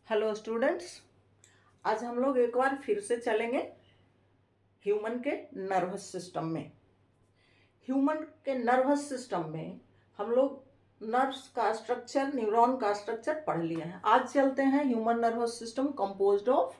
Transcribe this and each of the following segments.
Hello students, आज हम लोग एक बार फिर से चलेंगे ह्यूमन के नर्वस सिस्टम में। ह्यूमन के नर्वस सिस्टम में हम लोग नर्व्स का स्ट्रक्चर, न्यूरॉन का स्ट्रक्चर पढ़ लिए हैं। आज चलते हैं human nervous system composed of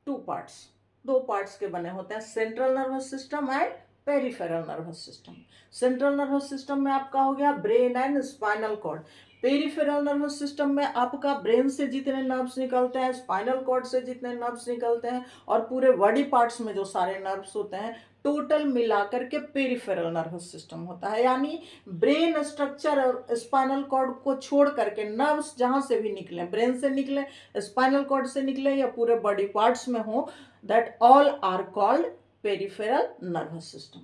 two parts. दो पार्ट्स के बने होते हैं, central nervous system and peripheral nervous system. Central nervous system में आपका हो गया brain and spinal cord. Peripheral nervous system में आपका ब्रेन से जितने नर्व्स निकलते हैं, स्पाइनल कॉर्ड से जितने नर्व्स निकलते हैं और पूरे बॉडी पार्ट्स में जो सारे नर्व्स होते हैं, टोटल मिलाकर के पेरिफेरल नर्वस सिस्टम होता है। यानी ब्रेन स्ट्रक्चर और स्पाइनल कॉर्ड को छोड़ करके नर्व्स जहां से भी निकले, ब्रेन से निकले, स्पाइनल कॉर्ड से निकले या पूरे बॉडी पार्ट्स में हो, that all are called peripheral nervous system.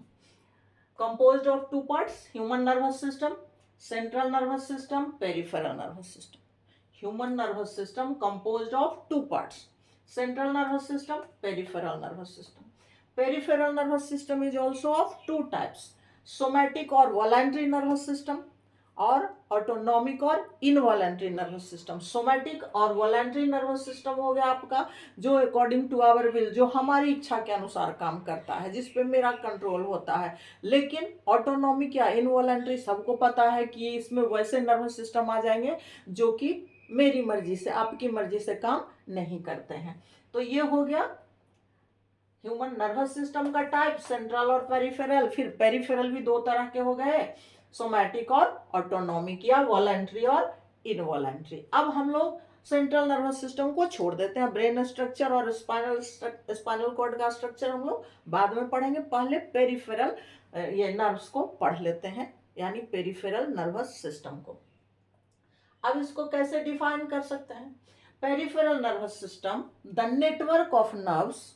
composed of two parts: human nervous system, central nervous system, peripheral nervous system. Human nervous system composed of two parts: central nervous system, peripheral nervous system. Peripheral nervous system is also of two types: somatic or voluntary nervous system और autonomic और involuntary nervous system. Somatic और voluntary nervous system हो गया आपका जो according to our will, जो हमारी इच्छा के अनुसार काम करता है, जिस पे मेरा कंट्रोल होता है। लेकिन ऑटोनॉमिक या इनवॉलेंट्री सबको पता है कि इसमें वैसे नर्वस सिस्टम आ जाएंगे जो कि मेरी मर्जी से, आपकी मर्जी से काम नहीं करते हैं। तो ये हो गया ह्यूमन नर्वस सिस्टम का टाइप, सेंट्रल और पेरिफेरल। फिर पेरिफेरल भी दो तरह के हो गए, सोमैटिक और ऑटोनॉमिक, या वॉलेंट्री और इनवॉलेंट्री। अब हम लोग सेंट्रल नर्वस सिस्टम को छोड़ देते हैं। ब्रेन स्ट्रक्चर और स्पाइनल कॉर्ड का स्ट्रक्चर हम लोग बाद में पढ़ेंगे, पहले पेरिफेरल ये नर्व्स को पढ़ लेते हैं, यानी पेरिफेरल नर्वस सिस्टम को। अब इसको कैसे डिफाइन कर सकते हैं? Peripheral nervous system, the network of nerves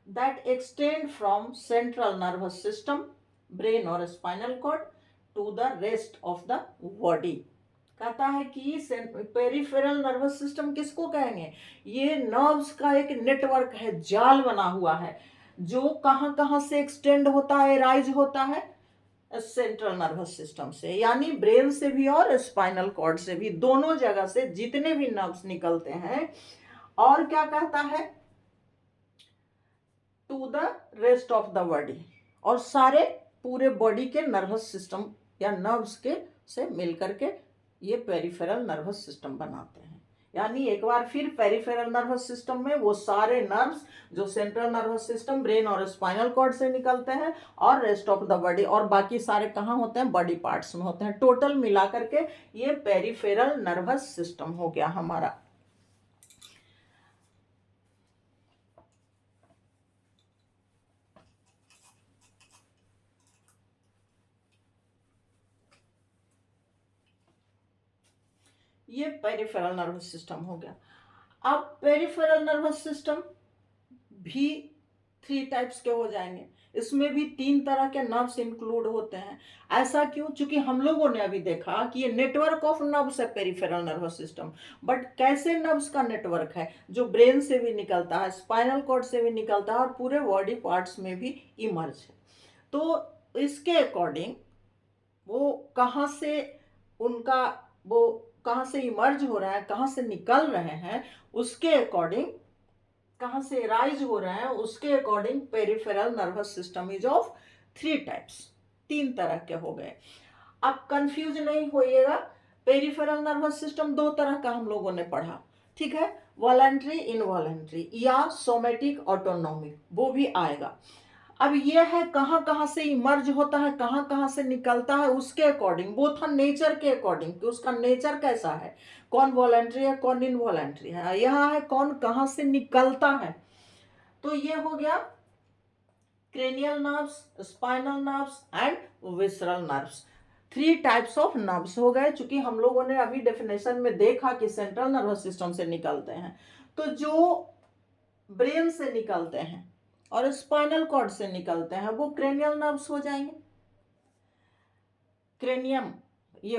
that extend from central nervous system, brain or spinal cord to the rest of the body। कहता है कि पेरिफेरल नर्वस सिस्टम किसको कहेंगे? ये नर्व्स का एक नेटवर्क है, जाल बना हुआ है, जो कहां कहां से एक्सटेंड होता है, राइज होता है सेंट्रल नर्वस सिस्टम से, यानी ब्रेन से भी और स्पाइनल कॉर्ड से भी, दोनों जगह से जितने भी नर्व्स निकलते हैं। और क्या कहता है? To the rest of the body, और सारे पूरे बॉडी के नर्वस सिस्टम या नर्व्स के से मिलकर के ये पेरिफेरल नर्वस सिस्टम बनाते हैं। यानी एक बार फिर, पेरिफेरल नर्वस सिस्टम में वो सारे नर्व्स जो सेंट्रल नर्वस सिस्टम, ब्रेन और स्पाइनल कॉर्ड से निकलते हैं और रेस्ट ऑफ द बॉडी, और बाकी सारे कहाँ होते हैं? बॉडी पार्ट्स में होते हैं। टोटल मिला करके ये पेरिफेरल नर्वस सिस्टम हो गया हमारा। ये पेरिफेरल नर्वस सिस्टम हो गया। अब पेरिफेरल नर्वस सिस्टम भी 3 टाइप्स के हो जाएंगे। इसमें भी 3 तरह के नर्व्स इंक्लूड होते हैं। ऐसा क्यों? क्योंकि हम लोगों ने अभी देखा कि ये नेटवर्क ऑफ नर्व्स है पेरिफेरल नर्वस सिस्टम। बट कैसे नर्व्स का नेटवर्क है? जो ब्रेन से भी निकलता है, स्पाइनल कॉर्ड से भी निकलता है और पूरे बॉडी पार्ट्स में भी इमर्ज है। तो इसके अकॉर्डिंग वो कहाँ से, उनका वो कहाँ से इमर्ज हो रहा है, कहाँ से निकल रहे हैं, उसके अकॉर्डिंग, कहाँ से राइज हो रहे हैं, उसके according peripheral nervous system is of 3 types, 3 तरह के हो गए। अब कंफ्यूज नहीं होइएगा, पेरिफेरल नर्वस सिस्टम 2 तरह का हम लोगों ने पढ़ा, ठीक है? वॉलेंट्री, इनवॉलेंट्री, या सोमैटिक, ऑटोनॉमिक, वो भी आएगा। अब ये है कहाँ कहाँ से इमर्ज होता है, कहाँ कहाँ से निकलता है, उसके अकॉर्डिंग, वो था नेचर के अकॉर्डिंग कि उसका नेचर कैसा है, कौन वॉलेंट्री है, कौन इनवॉलेंट्री है। यहाँ है कौन कहाँ से निकलता है। तो ये हो गया cranial nerves, spinal nerves and visceral nerves. 3 types of nerves हो गए। चूंकि हम लोगों ने अभी डेफिनेशन में देखा कि सेंट्रल नर्वस सिस्टम से निकलते हैं, तो जो ब्रेन से निकलते हैं और स्पाइनल कॉर्ड से निकलते हैं वो क्रेनियल नर्व्स हो जाएंगे। क्रेनियम, ये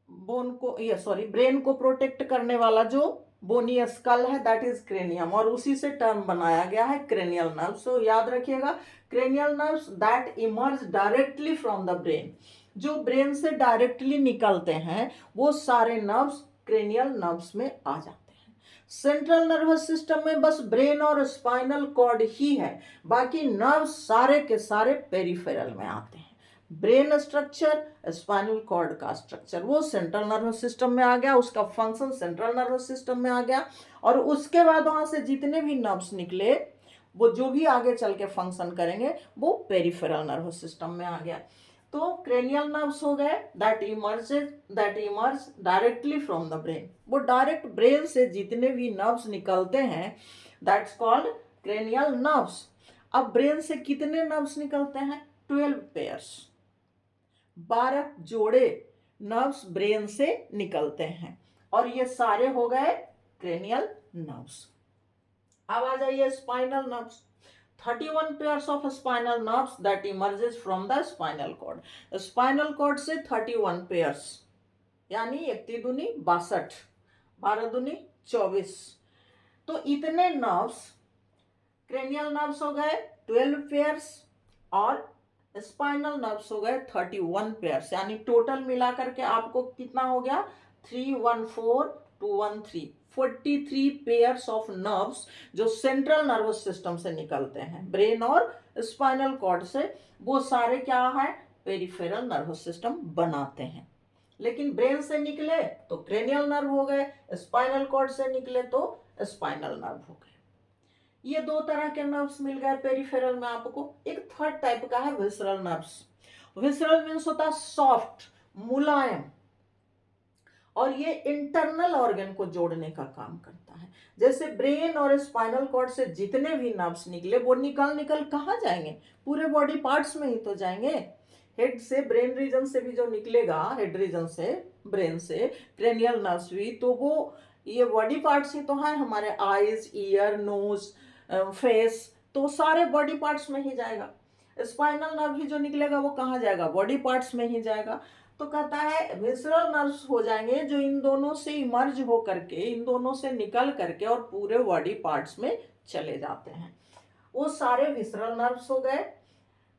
बोन को, ये सॉरी, ब्रेन को प्रोटेक्ट करने वाला जो बोनी स्कल है, दैट इज क्रेनियम, और उसी से टर्म बनाया गया है क्रेनियल नर्व्स। तो याद रखिएगा, cranial nerves that emerge directly from the brain, जो ब्रेन से डायरेक्टली निकलते हैं वो सारे नर्व्स क्रेनियल नर्व्स में आ जाते हैं। सेंट्रल नर्वस सिस्टम में बस ब्रेन और स्पाइनल कॉर्ड ही है, बाकी नर्व्स सारे के सारे पेरिफेरल में आते हैं। ब्रेन स्ट्रक्चर, स्पाइनल कॉर्ड का स्ट्रक्चर वो सेंट्रल नर्वस सिस्टम में आ गया, उसका फंक्शन सेंट्रल नर्वस सिस्टम में आ गया, और उसके बाद वहां से जितने भी नर्व्स निकले वो जो भी आगे चल के फंक्शन करेंगे वो पेरिफेरल नर्वस सिस्टम में आ गया। तो क्रेनियल नर्व्स हो गए that emerge directly from the brain, वो डायरेक्ट ब्रेन से जितने भी नर्व्स निकलते हैं दैट्स कॉल्ड क्रेनियल नर्व्स। अब ब्रेन से कितने नर्व्स निकलते हैं? 12 पेयर्स, 12 जोड़े नर्व्स ब्रेन से निकलते हैं, और ये सारे हो गए क्रेनियल नर्व्स। अब आ जाइए spinal nerves. 31 pairs of spinal nerves that emerges from the spinal cord. Spinal cord से 31 पेयर्स, यानी 1 दूनी 62, 12 दूनी 24। तो इतने नर्व्स, क्रेनियल नर्व्स हो गए 12 पेयर्स और स्पाइनल नर्व्स हो गए 31 पेयर्स, यानी टोटल मिलाकर के आपको कितना हो गया? 314 43 पेयर्स ऑफ नर्व्स जो सेंट्रल नर्वस सिस्टम से निकलते हैं, ब्रेन और स्पाइनल कॉर्ड से, वो सारे क्या है? पेरिफेरल नर्वस सिस्टम बनाते हैं। लेकिन ब्रेन से निकले तो क्रेनियल नर्व हो गए, स्पाइनल कॉर्ड से निकले तो स्पाइनल नर्व हो गए। ये दो तरह के नर्व्स मिल गए पेरिफेरल में आपको। एक थर्ड टाइप का है विसरल नर्व्स। विसरल मीन्स होता है सॉफ्ट, मुलायम, और ये इंटरनल ऑर्गन को जोड़ने का काम करता है। जैसे ब्रेन और स्पाइनल कॉर्ड से जितने भी नर्व्स निकले वो निकल कहाँ जाएंगे? पूरे बॉडी पार्ट्स में ही तो जाएंगे। हेड से, ब्रेन रीजन से भी जो निकलेगा, हेड रीजन से, ब्रेन से, क्रेनियल नर्व्स भी, तो वो ये बॉडी पार्ट्स ही तो हैं हमारे, आईज, ईयर, नोज, फेस, तो सारे बॉडी पार्ट्स में ही जाएगा। स्पाइनल नर्व भी जो निकलेगा वो कहाँ जाएगा? बॉडी पार्ट्स में ही जाएगा। तो कहता है विसरल नर्व्स हो जाएंगे जो इन दोनों से इमर्ज हो करके, इन दोनों से निकल करके और पूरे बॉडी पार्ट्स में चले जाते हैं, वो सारे विसरल नर्व्स हो गए।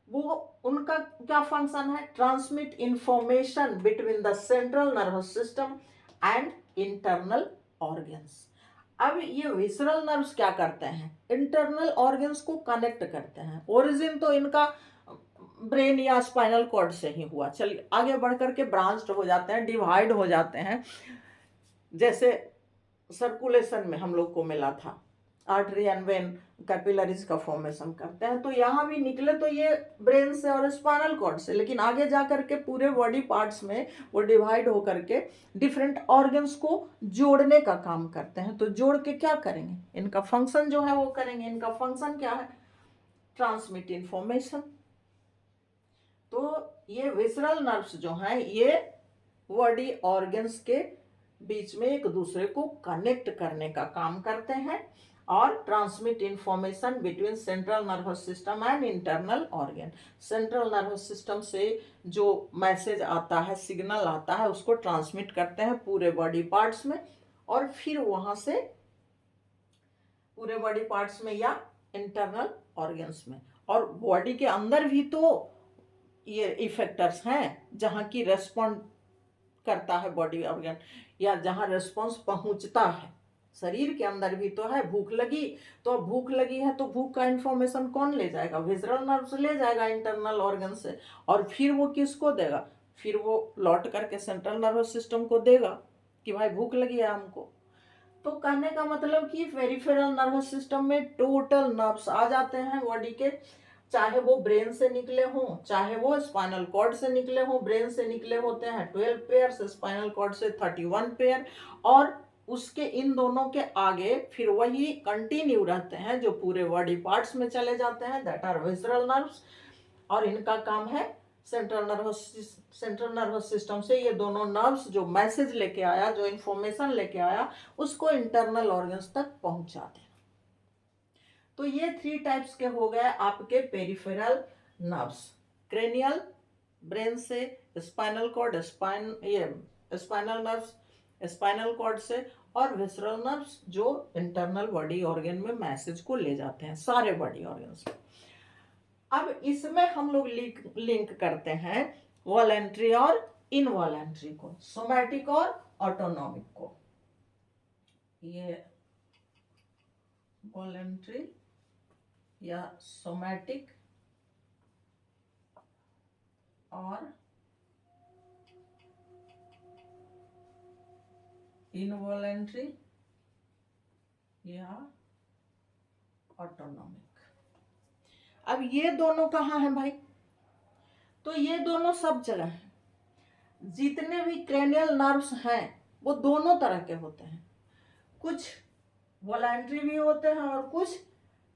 वो उनका क्या फंक्शन है? Transmit information between the central nervous system and internal organs. अब ये विसरल नर्व्स क्या करते हैं? इंटरनल ऑर्गन्स को कनेक्ट करते हैं। ओरिजिन तो इनका ब्रेन या स्पाइनल कॉर्ड से ही हुआ, चलिए आगे बढ़ करके ब्रांच्ड हो जाते हैं, डिवाइड हो जाते हैं। जैसे सर्कुलेशन में हम लोग को मिला था, आर्टरी एंड वेन, कैपिलरीज का फॉर्मेशन करते हैं, तो यहाँ भी निकले तो ये ब्रेन से और स्पाइनल कॉर्ड से, लेकिन आगे जा करके पूरे बॉडी पार्ट्स में वो डिवाइड हो करके डिफरेंट ऑर्गन्स को जोड़ने का काम करते हैं। तो जोड़ के क्या करेंगे? इनका फंक्शन जो है वो करेंगे। इनका फंक्शन क्या है? Transmit information. तो ये विसरल नर्व्स जो हैं ये बॉडी ऑर्गन्स के बीच में एक दूसरे को कनेक्ट करने का काम करते हैं और transmit information between central nervous system and internal organ. Central nervous system से जो मैसेज आता है, सिग्नल आता है, उसको ट्रांसमिट करते हैं पूरे बॉडी पार्ट्स में, और फिर वहां से पूरे बॉडी पार्ट्स में या इंटरनल ऑर्गन्स में। और बॉडी के अंदर भी तो ये इफेक्टर्स हैं जहाँ की रेस्पॉन्ड करता है बॉडी ऑर्गन, या जहाँ रेस्पॉन्स पहुँचता है। शरीर के अंदर भी तो है। भूख लगी तो भूख लगी है तो भूख का इंफॉर्मेशन कौन ले जाएगा? विसरल नर्व्स ले जाएगा इंटरनल ऑर्गन से, और फिर वो किसको देगा? फिर वो लौट करके सेंट्रल नर्वस सिस्टम को देगा कि भाई भूख लगी है हमको। तो कहने का मतलब कि पेरिफेरल नर्वस सिस्टम में टोटल नर्व्स आ जाते हैं बॉडी के, चाहे वो ब्रेन से निकले हों, चाहे वो स्पाइनल कॉर्ड से निकले हों। ब्रेन से निकले होते हैं 12 पेयर्स, स्पाइनल कॉर्ड से 31 पेयर, और उसके इन दोनों के आगे फिर वही कंटिन्यू रहते हैं जो पूरे बॉडी पार्ट्स में चले जाते हैं, दैट आर विसरल नर्व्स। और इनका काम है सेंट्रल नर्वस सिस्टम से ये दोनों नर्व्स जो मैसेज लेके आया, जो इंफॉर्मेशन लेके आया, उसको इंटरनल ऑर्गन्स तक पहुंचा देना। तो ये 3 टाइप्स के हो गए आपके पेरिफेरल नर्व्स। क्रेनियल ब्रेन से, spinal cord spinal nerves spinal cord से, और विसरल नर्व्स जो इंटरनल बॉडी ऑर्गन में मैसेज को ले जाते हैं, सारे बॉडी ऑर्गन्स। अब इसमें हम लोग लिंक करते हैं वॉलेंट्री और इनवॉलेंट्री को, सोमैटिक और ऑटोनॉमिक को। ये वॉलेंट्री या सोमैटिक और इनवॉलेंट्री या ऑटोनॉमिक। अब ये दोनों कहाँ हैं भाई? तो ये दोनों सब जगह हैं। जितने भी क्रेनियल नर्व्स हैं वो दोनों तरह के होते हैं, कुछ वॉलेंट्री भी होते हैं और कुछ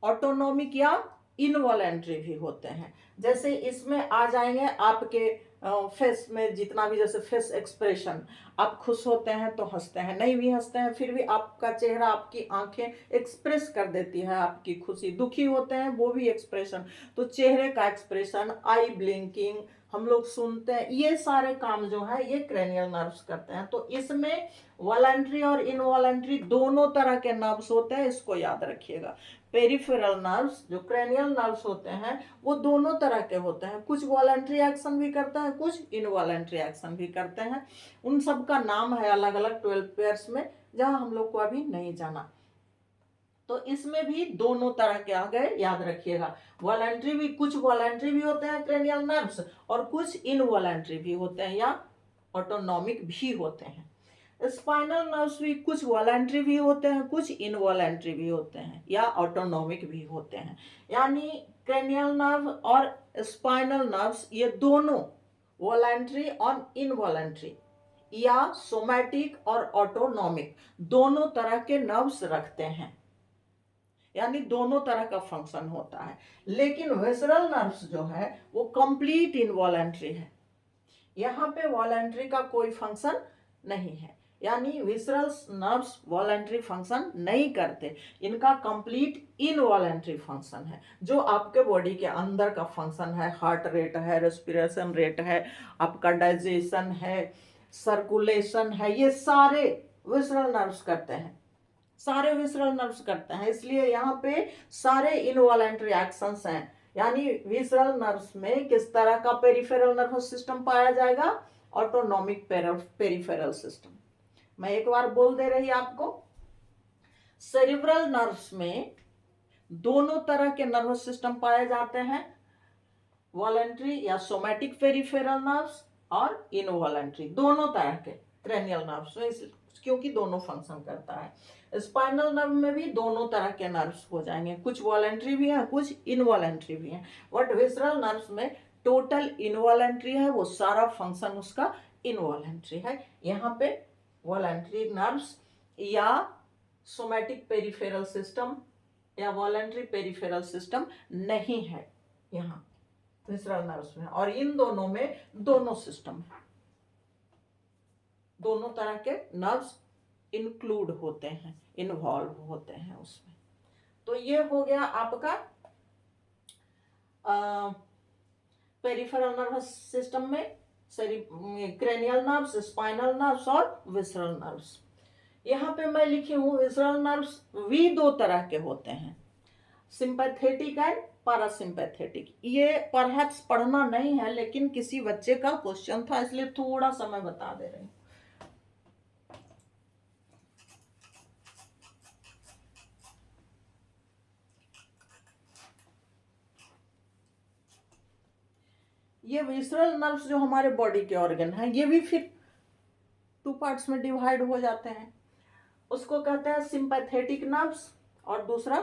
ऑटोनॉमिक या इनवॉलेंट्री भी होते हैं। जैसे इसमें आ जाएंगे आपके फेस में जितना भी, जैसे फेस एक्सप्रेशन, आप खुश होते हैं तो हंसते हैं, नहीं भी हंसते हैं फिर भी आपका चेहरा, आपकी आंखें एक्सप्रेस कर देती है आपकी खुशी। दुखी होते हैं वो भी एक्सप्रेशन, तो चेहरे का एक्सप्रेशन, आई ब्लिंकिंग हम लोग सुनते हैं, ये सारे काम जो है ये क्रेनियल नर्व्स करते हैं। तो इसमें वॉलेंट्री और इनवॉलेंट्री दोनों तरह के नर्व्स होते हैं, इसको याद रखिएगा। पेरिफेरल नर्व्स जो क्रेनियल नर्व्स होते हैं वो दोनों तरह के होते हैं, कुछ वॉलेंट्री एक्शन भी करते हैं, कुछ इनवॉलेंट्री एक्शन भी करते हैं। उन सब का नाम है अलग अलग 12 पेयर्स में, जहां हम लोग को अभी नहीं जाना। तो इसमें भी दोनों तरह के आ गए, याद रखिएगा। वॉलेंट्री भी, कुछ वॉलेंट्री भी होते हैं क्रेनियल नर्व्स और कुछ इनवॉलेंट्री भी होते हैं या ऑटोनॉमिक भी होते हैं। स्पाइनल नर्व्स भी कुछ वॉलेंट्री भी होते हैं, कुछ इनवॉलेंट्री भी होते हैं या ऑटोनॉमिक भी होते हैं। यानी क्रेनियल नर्व और स्पाइनल नर्व्स ये दोनों वॉलेंट्री और इनवॉलेंट्री या सोमैटिक और ऑटोनॉमिक दोनों तरह के नर्व्स रखते हैं, यानी दोनों तरह का फंक्शन होता है। लेकिन विसरल नर्व्स जो है वो कंप्लीट इनवॉलेंट्री है, यहाँ पे वॉलेंट्री का कोई फंक्शन नहीं है, यानी विसरल नर्व्स वॉलेंट्री फंक्शन नहीं करते, इनका कंप्लीट इनवॉलेंट्री फंक्शन है। जो आपके बॉडी के अंदर का फंक्शन है, हार्ट रेट है, रेस्पिरेशन रेट है, आपका डाइजेशन है, सर्कुलेशन है, ये सारे विसरल नर्व्स करते हैं, सारे विसरल नर्व्स करते हैं। इसलिए यहाँ पे सारे इनवॉलेंट्री एक्शंस हैं। यानी विसरल नर्व्स में किस तरह का पेरिफेरल नर्वस सिस्टम पाया जाएगा? Autonomic peripheral system. मैं एक बार बोल दे रही आपको, सेरिब्रल नर्व्स में दोनों तरह के नर्वस सिस्टम पाए जाते हैं, वॉलेंट्री या सोमैटिक पेरिफेरल नर्व्स और इनवॉलेंट्री, दोनों तरह के क्रेनियल नर्व्स में, क्योंकि दोनों फंक्शन करता है। स्पाइनल नर्व में भी दोनों तरह के नर्व्स हो जाएंगे, कुछ वॉलेंट्री भी हैं, कुछ इनवॉलेंट्री भी हैं। बट विसरल नर्व्स में टोटल इनवॉलेंट्री है, वो सारा फंक्शन उसका इनवॉलेंट्री है। यहाँ पे वॉलेंट्री नर्व्स या सोमैटिक पेरिफेरल सिस्टम या वॉलेंट्री पेरिफेरल सिस्टम नहीं है यहाँ विसरल नर्व्स में, और इन दोनों में दोनों सिस्टम है, दोनों तरह के नर्व्स इंक्लूड होते हैं, इन्वॉल्व होते हैं उसमें। तो ये हो गया आपका पेरिफेरल नर्वस सिस्टम में क्रेनियल नर्व्स, स्पाइनल नर्व्स और विसरल नर्व्स। यहाँ पे मैं लिखी हूँ विसरल नर्व्स भी दो तरह के होते हैं, सिंपैथेटिक एंड पैरासिम्पैथेटिक। ये परहैप्स पढ़ना नहीं है, लेकिन किसी बच्चे का क्वेश्चन था इसलिए थोड़ा सा मैं बता दे रही हूँ। ये विसरल नर्व्स जो हमारे बॉडी के ऑर्गन हैं, ये भी फिर 2 पार्ट्स में डिवाइड हो जाते हैं। उसको कहते हैं सिंपैथेटिक नर्व्स और दूसरा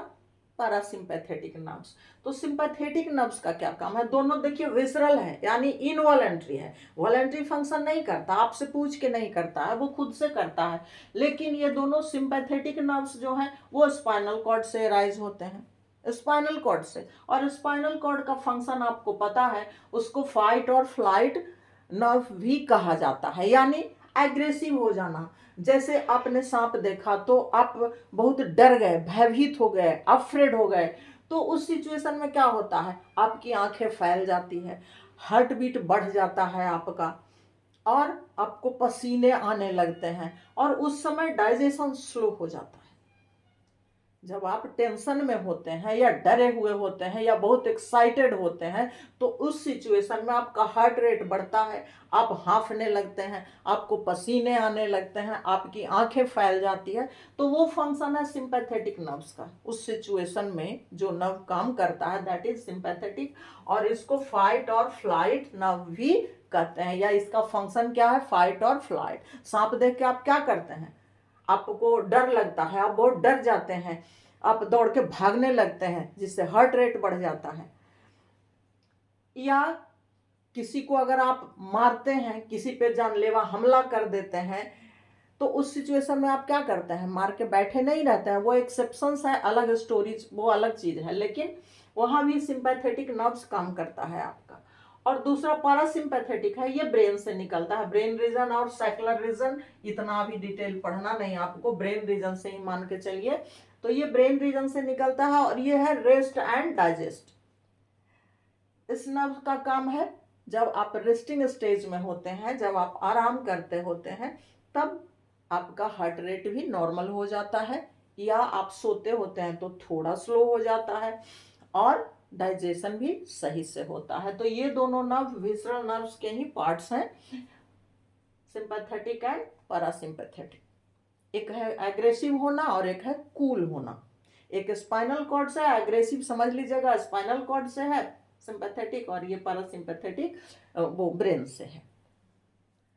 पैरासिम्पैथेटिक नर्व्स। तो सिंपैथेटिक नर्व्स का क्या काम है? दोनों देखिए विसरल है, यानी इनवॉलेंट्री है, वॉलेंट्री फंक्शन नहीं करता, आपसे पूछ के नहीं करता है, वो खुद से करता है। लेकिन ये दोनों सिंपैथेटिक नर्व्स जो हैं वो स्पाइनल कॉर्ड से राइज होते हैं, स्पाइनल कॉर्ड से। और स्पाइनल कॉर्ड का फंक्शन आपको पता है, उसको फाइट और फ्लाइट नर्व भी कहा जाता है, यानी एग्रेसिव हो जाना। जैसे आपने सांप देखा तो आप बहुत डर गए, भयभीत हो गए, अफ्रेड हो गए, तो उस सिचुएशन में क्या होता है, आपकी आंखें फैल जाती है, हार्ट बीट बढ़ जाता है आपका, और आपको पसीने आने लगते हैं, और उस समय डाइजेशन स्लो हो जाता है। जब आप टेंशन में होते हैं या डरे हुए होते हैं या बहुत एक्साइटेड होते हैं, तो उस सिचुएशन में आपका हार्ट रेट बढ़ता है, आप हाँफने लगते हैं, आपको पसीने आने लगते हैं, आपकी आंखें फैल जाती है। तो वो फंक्शन है सिंपैथेटिक नर्व्स का। उस सिचुएशन में जो नर्व काम करता है दैट इज सिंपैथेटिक, और इसको फाइट और फ्लाइट नर्व भी कहते हैं, या इसका फंक्शन क्या है, फाइट और फ्लाइट। सांप देख के आप क्या करते हैं, आपको डर लगता है, आप बहुत डर जाते हैं, आप दौड़ के भागने लगते हैं, जिससे हार्ट रेट बढ़ जाता है। या किसी को अगर आप मारते हैं, किसी पे जानलेवा हमला कर देते हैं, तो उस सिचुएशन में आप क्या करते हैं, मार के बैठे नहीं रहते हैं। वो एक्सेप्शंस है, अलग स्टोरीज, वो अलग चीज है, लेकिन वहां भी सिंपैथेटिक नर्व्स काम करता है आपका। और दूसरा पैरासिम्पैथेटिक है, ये ब्रेन से निकलता है, ब्रेन रीजन और सैकुलर रीजन। इतना भी डिटेल पढ़ना नहीं आपको, ब्रेन रीजन से ही मान के चलिए। तो ये ब्रेन रीजन से निकलता है, और ये है रेस्ट एंड डाइजेस्ट। इस नर्व का काम है, जब आप रेस्टिंग स्टेज में होते हैं, जब आप आराम करते होते हैं, तब आपका हार्ट रेट भी नॉर्मल हो जाता है, या आप सोते होते हैं तो थोड़ा स्लो हो जाता है, और डाइजेशन भी सही से होता है। तो ये दोनों नर्व विसरल नर्व्स के ही पार्ट्स हैं, सिंपैथेटिक एंड पैरासिम्पैथेटिक। एक है एग्रेसिव होना और एक है कूल होना। एक स्पाइनल कॉर्ड से एग्रेसिव समझ लीजिएगा, स्पाइनल कॉर्ड से है सिंपैथेटिक, और ये पैरासिम्पैथेटिक वो ब्रेन से है।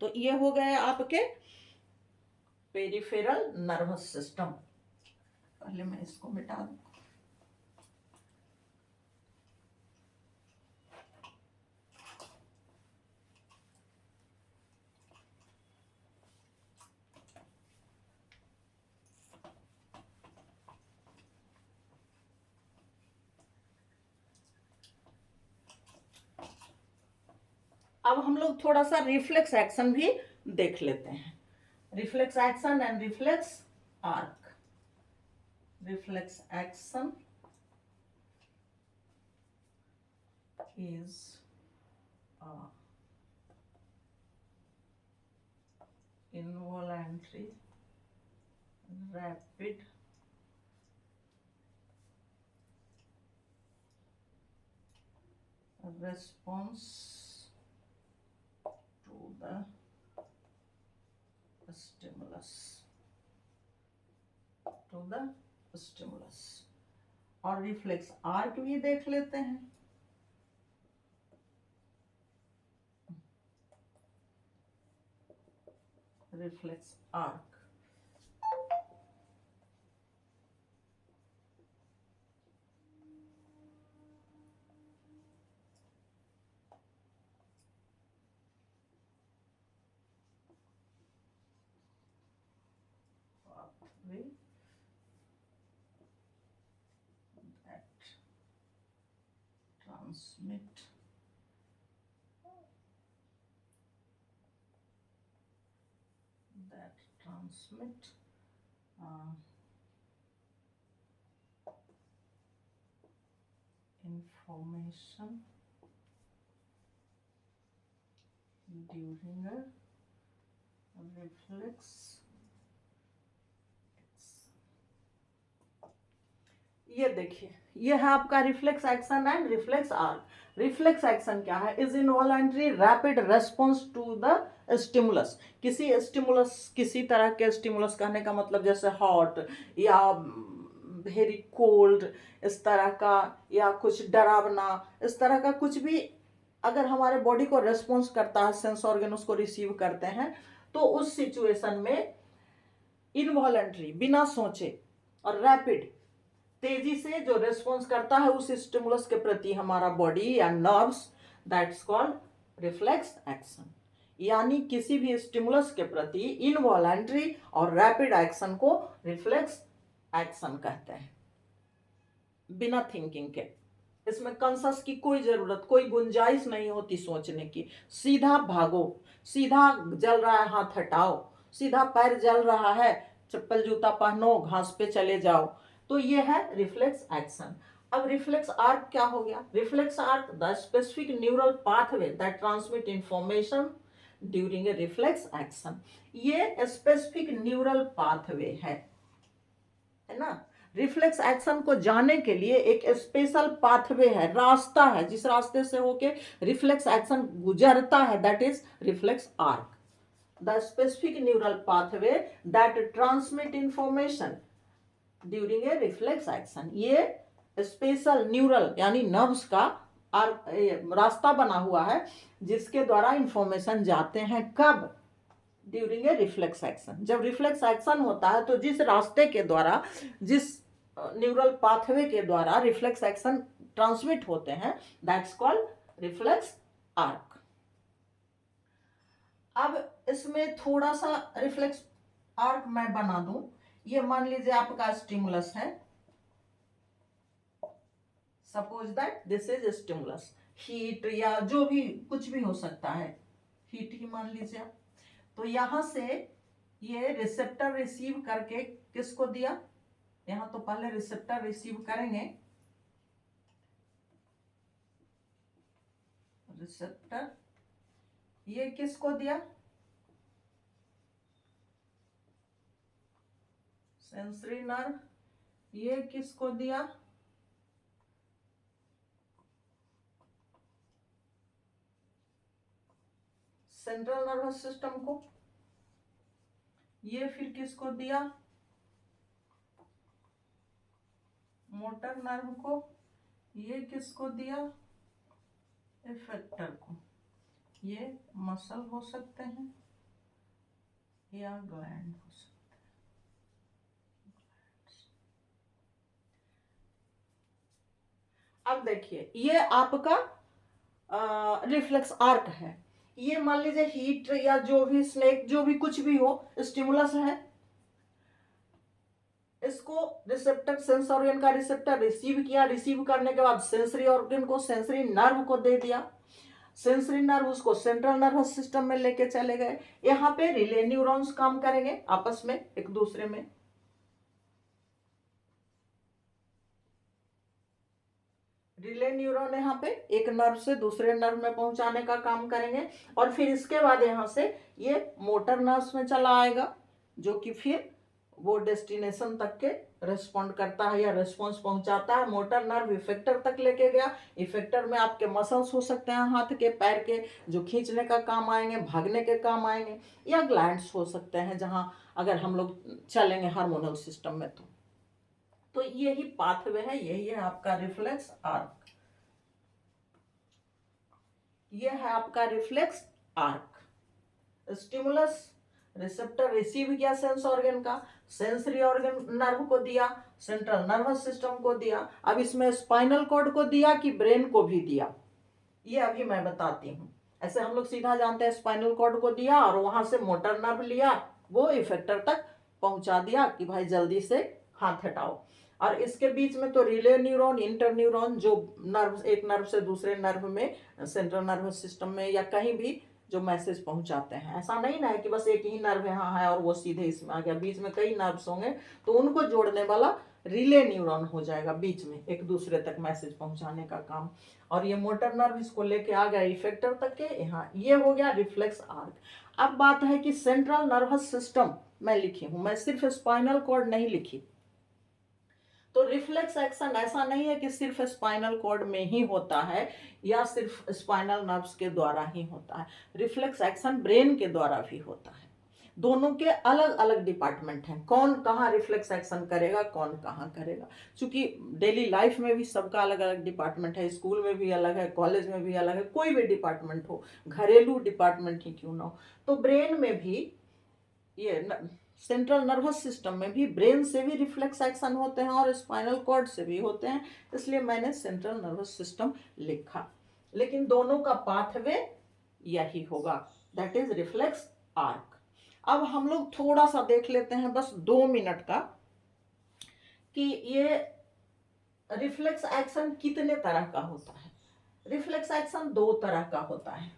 तो ये हो गए आपके पेरिफेरल नर्वस सिस्टम। पहले मैं इसको मिटा दूं। अब हम लोग थोड़ा सा रिफ्लेक्स एक्शन भी देख लेते हैं। Reflex action and reflex arc. Reflex action is involuntary rapid response to the stimulus। और रिफ्लेक्स आर्क भी देख लेते हैं। Reflex arc pathway that transmit information during a reflex। ये देखिए, ये है आपका reflex action and reflex arc. Reflex action क्या है, is involuntary rapid response to the stimulus. किसी स्टिमुलस, किसी तरह के स्टिमुलस, कहने का मतलब जैसे हॉट या वेरी कोल्ड, इस तरह का, या कुछ डरावना, इस तरह का कुछ भी अगर हमारे बॉडी को रेस्पॉन्स करता है, सेंस ऑर्गन उसको रिसीव करते हैं, तो उस सिचुएशन में इनवॉलंटरी, बिना सोचे और रैपिड, तेजी से जो रेस्पॉन्स करता है उस स्टिमुलस के प्रति हमारा बॉडी या nerves, that's called reflex action. यानी किसी भी स्टिमुलस के प्रति इनवॉलंटरी और रैपिड एक्शन को रिफ्लेक्स एक्शन कहते हैं, बिना थिंकिंग के। इसमें कंसस की कोई जरूरत, कोई गुंजाइश नहीं होती सोचने की। सीधा भागो, सीधा जल रहा है हाथ हटाओ, सीधा पैर जल रहा है चप्पल जूता पहनो, घास पे चले जाओ। तो ये है रिफ्लेक्स एक्शन। अब रिफ्लेक्स आर्क क्या हो गया, reflex arc the specific neural pathway that transmit information during a reflex action. ये स्पेसिफिक न्यूरल पाथवे है ना, रिफ्लेक्स एक्शन को जाने के लिए एक स्पेशल पाथवे है, रास्ता है, जिस रास्ते से होके रिफ्लेक्स एक्शन गुजरता है, that is reflex arc. The specific neural pathway that transmit information during a reflex action. ये स्पेशल न्यूरल यानी नर्व्स का रास्ता बना हुआ है जिसके द्वारा इंफॉर्मेशन जाते हैं, कब? During a reflex action. जब रिफ्लेक्स एक्शन होता है तो जिस रास्ते के द्वारा, जिस न्यूरल पाथवे के द्वारा रिफ्लेक्स एक्शन ट्रांसमिट होते हैं, दैट्स कॉल्ड रिफ्लेक्स आर्क। अब इसमें थोड़ा सा रिफ्लेक्स आर्क मैं बना दूं। ये मान लीजिए आपका स्टिमुलस है, suppose that this is stimulus, heat या जो भी कुछ भी हो सकता है, हीट ही मान लीजिए। तो यहां से ये रिसेप्टर रिसीव करके किसको दिया? यहां तो पहले रिसेप्टर रिसीव करेंगे, रिसेप्टर ये किसको दिया? Sensory nerve. ये किसको दिया? सेंट्रल नर्वस सिस्टम को। ये फिर किसको दिया? मोटर नर्व को। ये किसको दिया? इफेक्टर को। ये मसल हो सकते हैं या ग्लैंड हो सकते हैं। अब देखिए ये आपका रिफ्लेक्स आर्क है। ये मान लीजिए हीट या जो भी स्नेक जो भी कुछ भी हो, स्टिमुलस है, इसको रिसेप्टर, सेंस ऑर्गन का रिसेप्टर रिसीव किया, रिसीव करने के बाद सेंसरी ऑर्गन को, सेंसरी नर्व को दे दिया, सेंसरी नर्व उसको सेंट्रल नर्वस सिस्टम में लेके चले गए। यहाँ पे रिले न्यूरॉन्स काम करेंगे आपस में एक दूसरे में। रिले न्यूरॉन यहाँ पे एक नर्व से दूसरे नर्व में पहुंचाने का काम करेंगे, और फिर इसके बाद यहाँ से ये मोटर नर्व्स में चला आएगा, जो कि फिर वो डेस्टिनेशन तक के रेस्पॉन्ड करता है या रेस्पॉन्स पहुंचाता है। मोटर नर्व इफेक्टर तक लेके गया। इफेक्टर में आपके मसल्स हो सकते हैं हाथ के, पैर के, जो खींचने का काम आएंगे, भागने के काम आएंगे, या ग्लैंड्स हो सकते हैं जहां अगर हम लोग चलेंगे हार्मोनल सिस्टम में। तो यही पाथवे है, यही है आपका रिफ्लेक्स आर्क। ये है आपका reflex arc. Stimulus, receptor receive किया सेंस ऑर्गन का, सेंसरी ऑर्गन नर्व को दिया, सेंट्रल नर्वस सिस्टम को दिया। अब इसमें स्पाइनल कॉर्ड को दिया कि ब्रेन को भी दिया, ये अभी मैं बताती हूँ। ऐसे हम लोग सीधा जानते हैं स्पाइनल कॉर्ड को दिया और वहां से मोटर नर्व लिया, वो इफेक्टर तक पहुंचा दिया कि भाई जल्दी से हाथ हटाओ। और इसके बीच में तो रिले न्यूरॉन, इंटर न्यूरॉन, जो नर्व एक नर्व से दूसरे नर्व में, सेंट्रल नर्वस सिस्टम में या कहीं भी जो मैसेज पहुंचाते हैं। ऐसा नहीं ना है कि बस एक ही नर्व यहाँ है और वो सीधे इसमें आ गया, बीच में कई नर्व्स होंगे तो उनको जोड़ने वाला रिले न्यूरॉन हो जाएगा बीच में, एक दूसरे तक मैसेज पहुंचाने का काम। और ये मोटर नर्व इसको लेके आ गया इफेक्टर तक के यहाँ। ये हो गया रिफ्लेक्स आर्क। अब बात है कि सेंट्रल नर्वस सिस्टम मैं लिखी हूं, मैं सिर्फ स्पाइनल कॉर्ड नहीं लिखी। तो रिफ्लेक्स एक्शन ऐसा नहीं है कि सिर्फ स्पाइनल कॉर्ड में ही होता है या सिर्फ स्पाइनल नर्व्स के द्वारा ही होता है। रिफ्लेक्स एक्शन ब्रेन के द्वारा भी होता है। दोनों के अलग अलग डिपार्टमेंट हैं, कौन कहाँ रिफ्लेक्स एक्शन करेगा, कौन कहाँ करेगा। क्योंकि डेली लाइफ में भी सबका अलग अलग डिपार्टमेंट है, स्कूल में भी अलग है, कॉलेज में भी अलग है, कोई भी डिपार्टमेंट हो, घरेलू डिपार्टमेंट ही क्यों ना हो। तो ब्रेन में भी, ये सेंट्रल नर्वस सिस्टम में भी ब्रेन से भी रिफ्लेक्स एक्शन होते हैं और स्पाइनल कॉर्ड से भी होते हैं, इसलिए मैंने सेंट्रल नर्वस सिस्टम लिखा। लेकिन दोनों का पाथवे यही होगा, दैट इज रिफ्लेक्स आर्क। अब हम लोग थोड़ा सा देख लेते हैं, बस 2 मिनट का, कि ये रिफ्लेक्स एक्शन कितने तरह का होता है। रिफ्लेक्स एक्शन 2 तरह का होता है।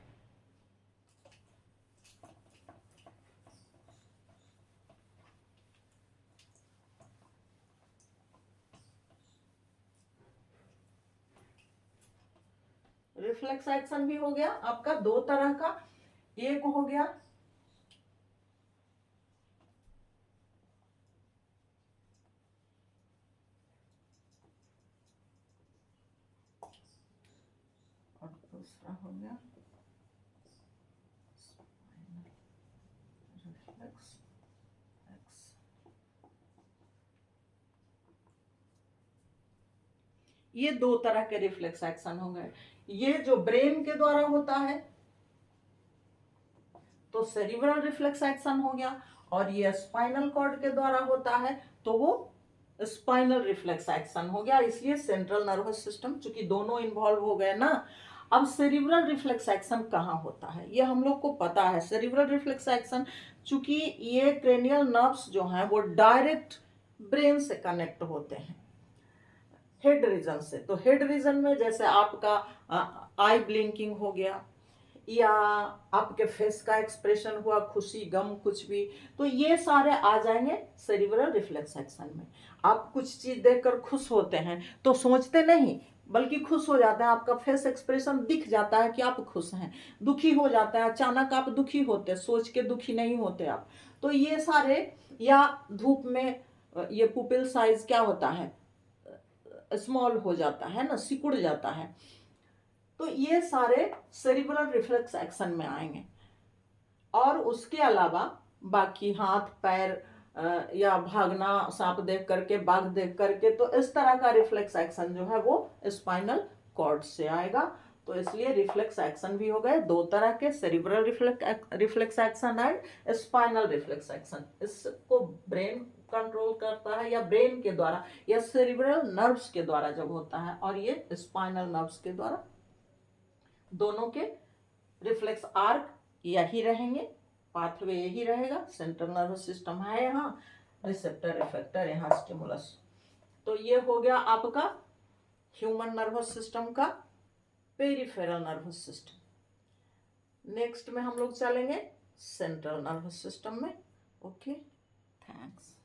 रिफ्लेक्स एक्शन भी हो गया आपका 2 तरह का। एक हो गया दूसरा हो गया रिफ्लेक्स एक्शन। ये दो तरह के रिफ्लेक्स एक्शन हो गए। ये जो ब्रेन के द्वारा होता है तो सेरिब्रल रिफ्लेक्स एक्शन हो गया, और ये स्पाइनल कॉर्ड के द्वारा होता है तो वो स्पाइनल रिफ्लेक्स एक्शन हो गया। इसलिए सेंट्रल नर्वस सिस्टम, चूंकि दोनों इन्वॉल्व हो गए ना। अब सेरिब्रल रिफ्लेक्स एक्शन कहाँ होता है ये हम लोग को पता है। सेरिब्रल रिफ्लेक्स एक्शन, चूंकि ये क्रेनियल नर्व्स जो हैं वो डायरेक्ट ब्रेन से कनेक्ट होते हैं हेड रीजन से। तो हेड रीजन में जैसे आपका आई ब्लिंकिंग हो गया, या आपके फेस का एक्सप्रेशन हुआ, खुशी गम कुछ भी, तो ये सारे आ जाएंगे सेरिब्रल रिफ्लेक्स एक्शन में। आप कुछ चीज देखकर खुश होते हैं तो सोचते नहीं बल्कि खुश हो जाते हैं, आपका फेस एक्सप्रेशन दिख जाता है कि आप खुश हैं। दुखी हो जाता है, अचानक आप दुखी होते, सोच के दुखी नहीं होते आप। तो ये सारे, या धूप में ये पुपिल साइज क्या होता है, स्मॉल हो जाता है ना, सिकुड़ जाता है। तो ये सारे सेरिब्रल रिफ्लेक्स एक्शन में आएंगे। और उसके अलावा बाकी हाथ पैर या भागना, सांप देख करके, बाघ देख करके, तो इस तरह का रिफ्लेक्स एक्शन जो है वो स्पाइनल कॉर्ड से आएगा। तो इसलिए रिफ्लेक्स एक्शन भी हो गए दो तरह के, cerebral reflex action and spinal reflex action. इसको ब्रेन कंट्रोल करता है, या ब्रेन के द्वारा या सेरिब्रल नर्व्स के द्वारा जब होता है, और ये स्पाइनल नर्व्स के द्वारा। दोनों के रिफ्लेक्स आर्क यही रहेंगे, पाथवे यही रहेगा। सेंट्रल नर्वस सिस्टम है यहाँ, रिसेप्टर इफेक्टर यहाँ, स्टिमुलस। तो ये हो गया आपका ह्यूमन नर्वस सिस्टम का पेरिफेरल नर्वस सिस्टम। नेक्स्ट में हम लोग चलेंगे सेंट्रल नर्वस सिस्टम में। Okay, thanks.